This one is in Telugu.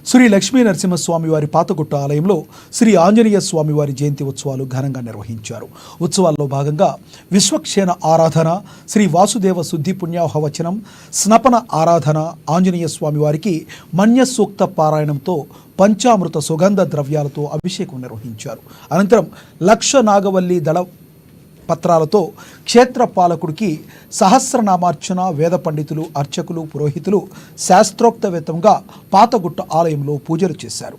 శ్రీ లక్ష్మీ నరసింహస్వామి వారి పాతగుట్ట ఆలయంలో శ్రీ ఆంజనేయ స్వామి వారి జయంతి ఉత్సవాలు ఘనంగా నిర్వహించారు. ఉత్సవాల్లో భాగంగా విశ్వక్షేణ ఆరాధన, శ్రీ వాసుదేవ శుద్ధి పుణ్యాహవచనం, స్నపన ఆరాధన, ఆంజనేయ స్వామి వారికి మన్య సూక్త పారాయణంతో పంచామృత సుగంధ ద్రవ్యాలతో అభిషేకం నిర్వహించారు. అనంతరం లక్ష నాగవల్లి దళ పత్రాలతో క్షేత్ర పాలకుడికి సహస్రనామార్చన, వేద పండితులు, అర్చకులు, పురోహితులు శాస్త్రోక్తవేత్తంగా పాతగుట్ట ఆలయంలో పూజలు చేశారు.